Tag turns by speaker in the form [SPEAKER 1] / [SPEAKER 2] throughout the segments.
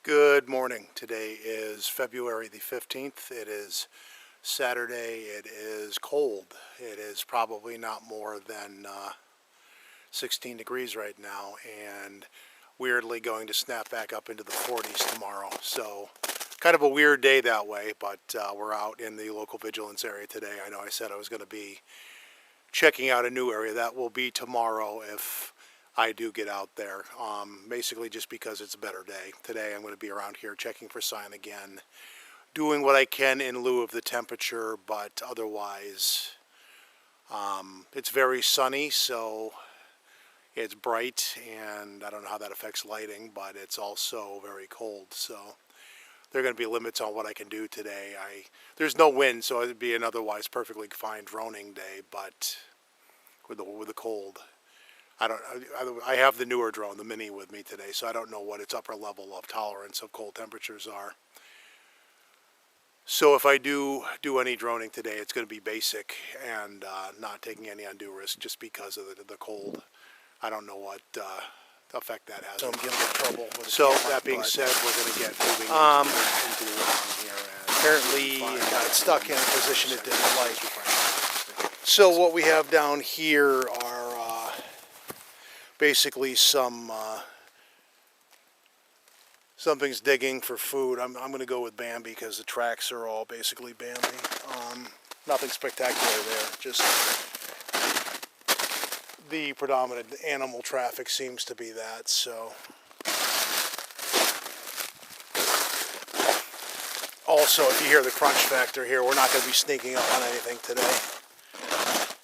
[SPEAKER 1] Good morning. Today is February the 15th. It is Saturday. It is cold. It is probably not more than 16 degrees right now, and weirdly going to snap back up into the 40s tomorrow. So kind of a weird day that way, but we're out in the local vigilance area today. I know I said I was going to be checking out a new area. That will be tomorrow if I do get out there, basically just because it's a better day. Today I'm going to be around here checking for sign again, doing what I can in lieu of the temperature, but otherwise it's very sunny, so it's bright, and I don't know how that affects lighting, but it's also very cold, so there are going to be limits on what I can do today. There's no wind, so it would be an otherwise perfectly fine droning day, but with the cold. I have the newer drone, the Mini, with me today, so I don't know what its upper level of tolerance of cold temperatures are. So if I do any droning today, it's going to be basic and not taking any undue risk just because of the cold. I don't know what effect that has.
[SPEAKER 2] So I'm getting in trouble with
[SPEAKER 1] So that being said, we're going to get moving into the round here. And
[SPEAKER 2] apparently it got stuck in a position it didn't like. So what we have down here are basically something's digging for food. I'm going to go with Bambi because the tracks are all basically Bambi. Nothing spectacular there, just the predominant animal traffic seems to be that. So also, if you hear the crunch factor here, we're not going to be sneaking up on anything today.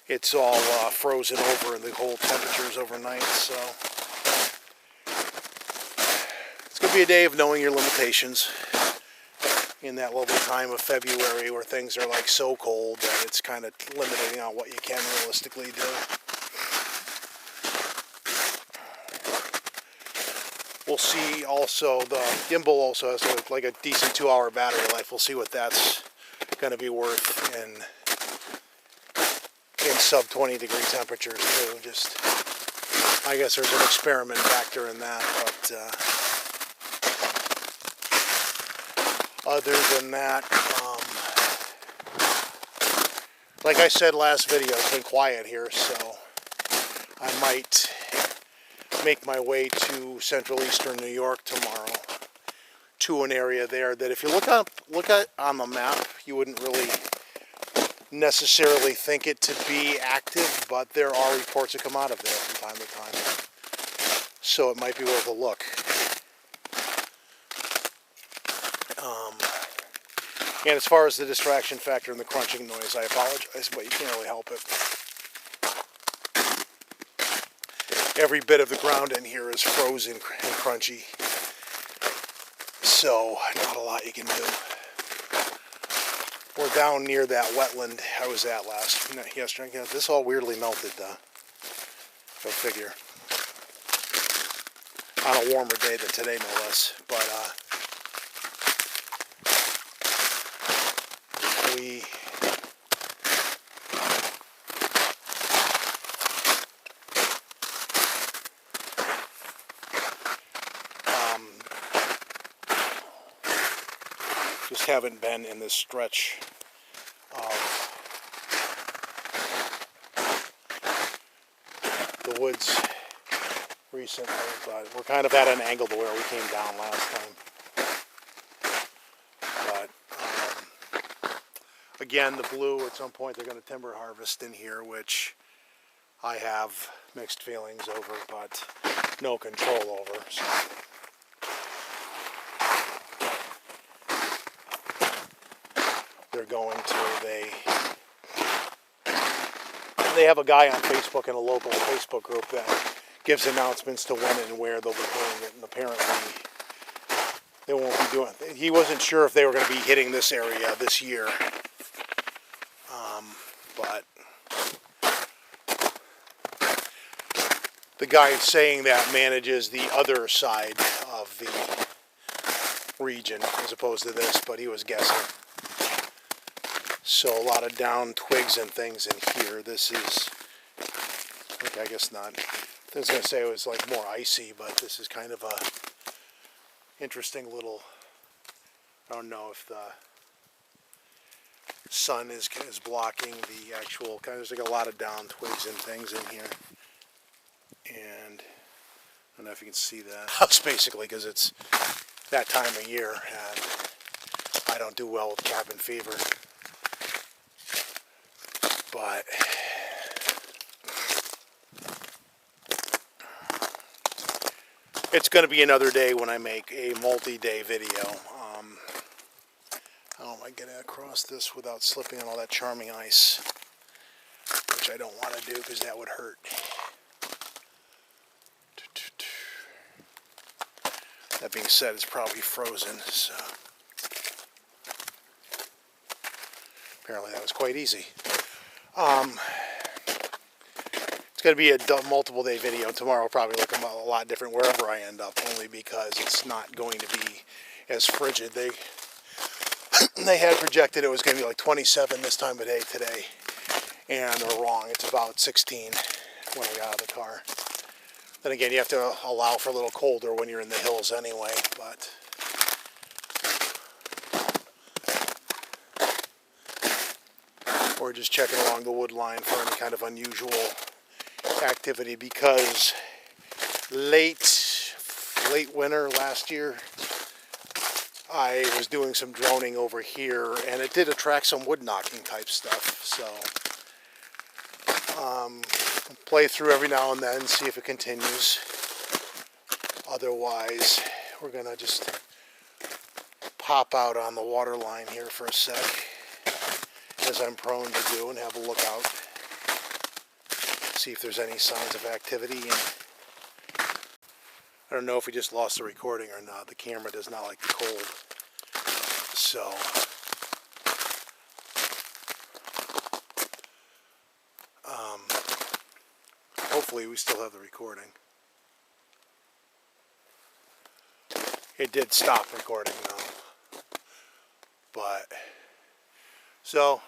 [SPEAKER 2] It's all frozen over in the cold temperatures overnight, so it's going to be a day of knowing your limitations in that lovely time of February where things are like so cold that it's kind of limiting on what you can realistically do. We'll see also, the gimbal also has like a decent 2-hour battery life. We'll see what that's going to be worth in sub 20 degree temperatures too. Just, I guess there's an experiment factor in that, but other than that, like I said last video, it's been quiet here, so I might make my way to central eastern New York tomorrow, to an area there that if you look at on the map, you wouldn't really necessarily think it to be active, but there are reports that come out of there from time to time, so it might be worth a look. And as far as the distraction factor and the crunching noise, I apologize, but you can't really help it. Every bit of the ground in here is frozen and crunchy, so not a lot you can do. We're down near that wetland I was at yesterday. Yeah, this all weirdly melted, go figure. On a warmer day than today, no less. But we just haven't been in this stretch of the woods recently, but we're kind of at an angle to where we came down last time. But again, the blue, at some point they're going to timber harvest in here, which I have mixed feelings over, but no control over. So they're going to, they have a guy on Facebook in a local Facebook group that gives announcements to when and where they'll be doing it, and apparently they won't be doing it. He wasn't sure if they were going to be hitting this area this year, but the guy saying that manages the other side of the region as opposed to this, but he was guessing. So a lot of down twigs and things in here. This is, I guess not. I was going to say it was like more icy, but this is kind of a interesting little, I don't know if the sun is blocking the actual, kind of, there's like a lot of down twigs and things in here. And I don't know if you can see that. That's basically because it's that time of year and I don't do well with cabin fever. But it's going to be another day when I make a multi-day video. How am I getting across this without slipping on all that charming ice? Which I don't want to do because that would hurt. That being said, it's probably frozen, so apparently that was quite easy. It's going to be a multiple day video. Tomorrow will probably look a lot different wherever I end up, only because it's not going to be as frigid. They had projected it was going to be like 27 this time of day today, and they're wrong. It's about 16 when I got out of the car. Then again, you have to allow for a little colder when you're in the hills anyway, but we're just checking along the wood line for any kind of unusual activity, because late winter last year I was doing some droning over here and it did attract some wood knocking type stuff, so play through every now and then, see if it continues. Otherwise we're gonna just pop out on the water line here for a sec, as I'm prone to do, and have a look out, see if there's any signs of activity. And I don't know if we just lost the recording or not. The camera does not like the cold, so hopefully we still have the recording. It did stop recording though, but so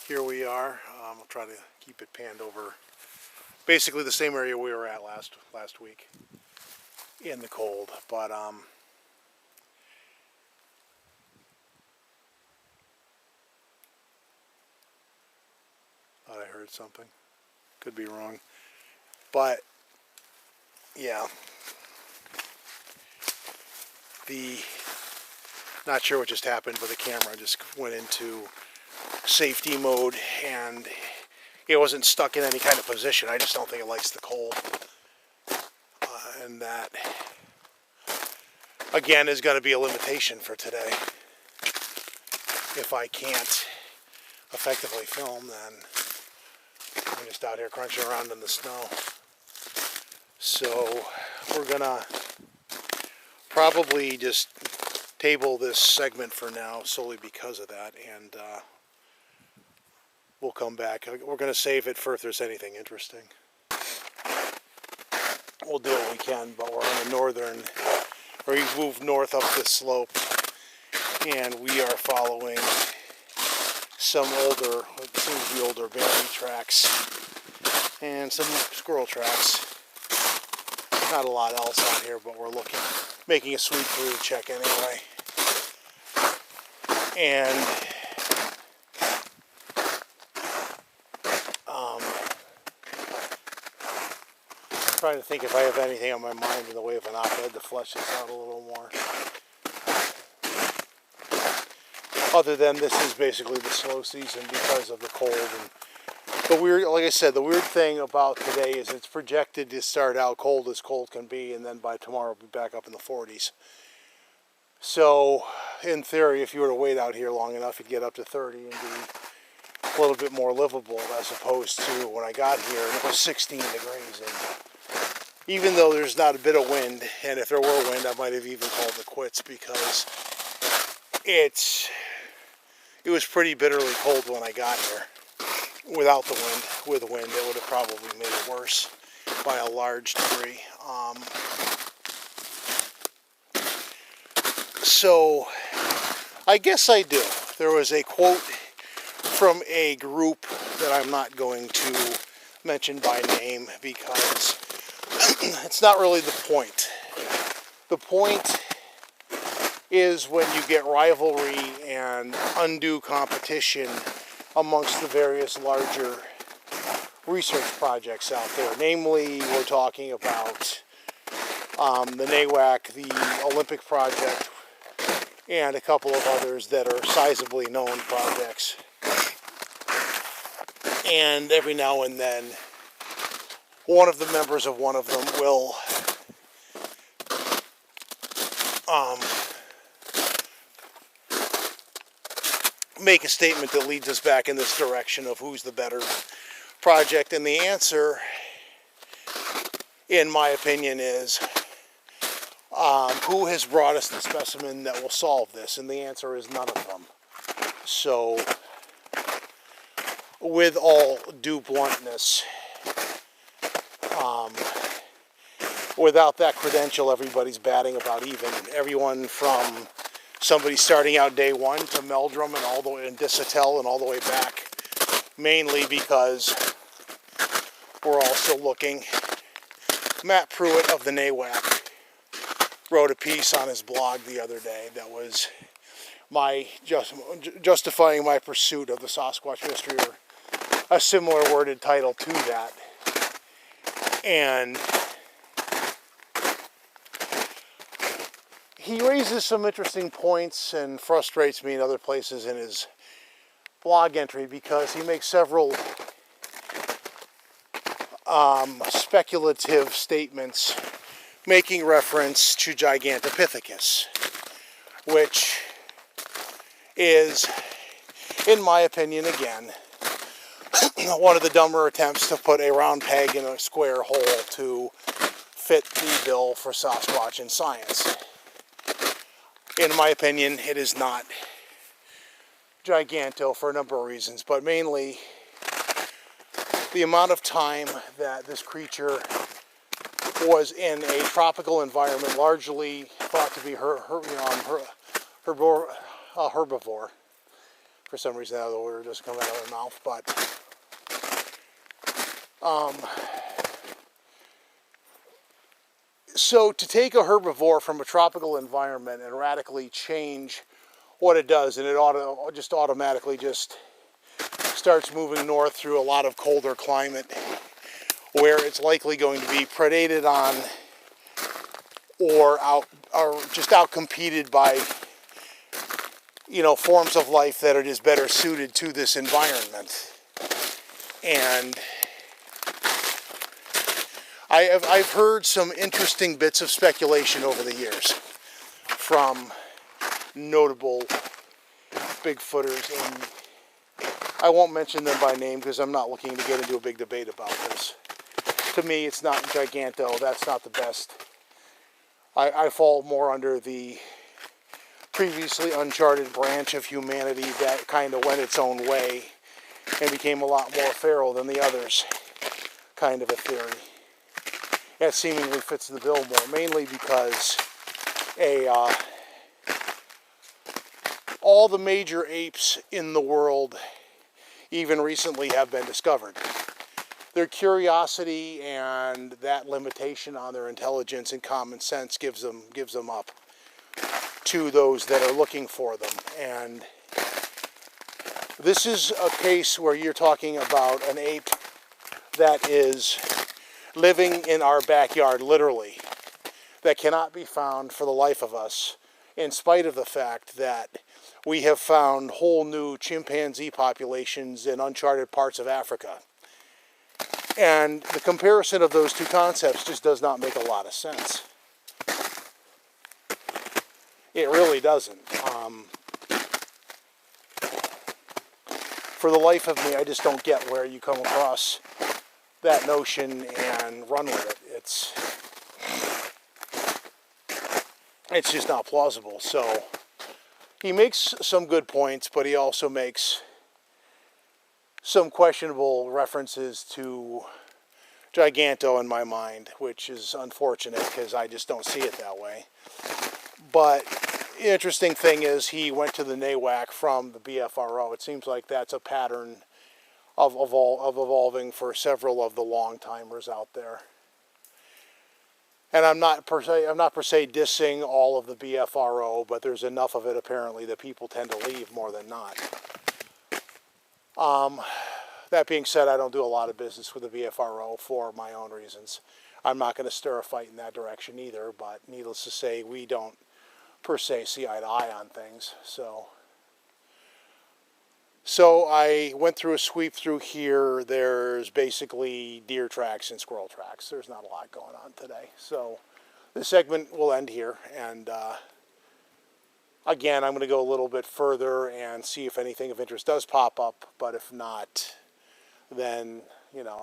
[SPEAKER 2] here we are. I'll try to keep it panned over basically the same area we were at last week in the cold, but thought I heard something. Could be wrong. But yeah, not sure what just happened, but the camera just went into safety mode and it wasn't stuck in any kind of position. I just don't think it likes the cold. And that, again, is going to be a limitation for today. If I can't effectively film, then I'm just out here crunching around in the snow. So we're going to probably just table this segment for now, solely because of that, and we'll come back. We're going to save it for if there's anything interesting. We'll do what we can, but we're on the northern, or we've moved north up this slope, and we are following some older, what seems to be older berry tracks, and some squirrel tracks. Not a lot else out here, but we're making a sweep through the check anyway. And trying to think if I have anything on my mind in the way of an op-ed to flesh this out a little more. Other than this is basically the slow season because of the cold. And like I said, the weird thing about today is it's projected to start out cold as cold can be, and then by tomorrow we'll be back up in the 40s. So, in theory, if you were to wait out here long enough, you'd get up to 30 and be a little bit more livable, as opposed to when I got here and it was 16 degrees. And even though there's not a bit of wind, and if there were wind, I might have even called it quits, because it was pretty bitterly cold when I got here. Without the wind, with wind, it would have probably made it worse by a large degree. So I guess I do. There was a quote from a group that I'm not going to mention by name because it's not really the point. The point is when you get rivalry and undue competition amongst the various larger research projects out there. Namely, we're talking about the NAWAC, the Olympic project, and a couple of others that are sizably known projects. And every now and then, one of the members of one of them will make a statement that leads us back in this direction of who's the better project. And the answer, in my opinion, is who has brought us the specimen that will solve this? And the answer is none of them. So, with all due bluntness, without that credential, everybody's batting about even. Everyone from somebody starting out day one to Meldrum and all the way in Disatel and all the way back, mainly because we're all still looking. Matt Pruitt of the NAWAC wrote a piece on his blog the other day that was justifying my pursuit of the Sasquatch mystery, or a similar worded title to that. And he raises some interesting points and frustrates me in other places in his blog entry because he makes several speculative statements making reference to Gigantopithecus, which is, in my opinion, again, one of the dumber attempts to put a round peg in a square hole to fit the bill for Sasquatch in science. In my opinion, it is not Giganto for a number of reasons, but mainly the amount of time that this creature was in a tropical environment, largely thought to be herbivore. For some reason, that other word doesn't come out of my mouth, but so to take a herbivore from a tropical environment and radically change what it does, and it automatically starts moving north through a lot of colder climate where it's likely going to be predated on or just outcompeted by forms of life that are just better suited to this environment. And I've heard some interesting bits of speculation over the years from notable Bigfooters, and I won't mention them by name because I'm not looking to get into a big debate about this. To me, it's not Giganto. That's not the best. I fall more under the previously uncharted branch of humanity that kind of went its own way and became a lot more feral than the others kind of a theory. That seemingly fits the bill more, mainly because all the major apes in the world, even recently, have been discovered. Their curiosity and that limitation on their intelligence and common sense gives them up to those that are looking for them. And this is a case where you're talking about an ape that is living in our backyard, literally, that cannot be found for the life of us, in spite of the fact that we have found whole new chimpanzee populations in uncharted parts of Africa. And the comparison of those two concepts just does not make a lot of sense. It really doesn't. For the life of me, I just don't get where you come across that notion and run with it. It's just not plausible. So he makes some good points, but he also makes some questionable references to Giganto in my mind, which is unfortunate because I just don't see it that way. But interesting thing is he went to the NAWAC from the BFRO. It seems like that's a pattern of evolving for several of the long timers out there. And I'm not per se dissing all of the BFRO, but there's enough of it apparently that people tend to leave more than not. That being said, I don't do a lot of business with the BFRO for my own reasons. I'm not going to stir a fight in that direction either, but needless to say, we don't per se see eye to eye on things. So I went through a sweep through here. There's basically deer tracks and squirrel tracks. There's not a lot going on today. So this segment will end here. And again, I'm going to go a little bit further and see if anything of interest does pop up. But if not, then, you know,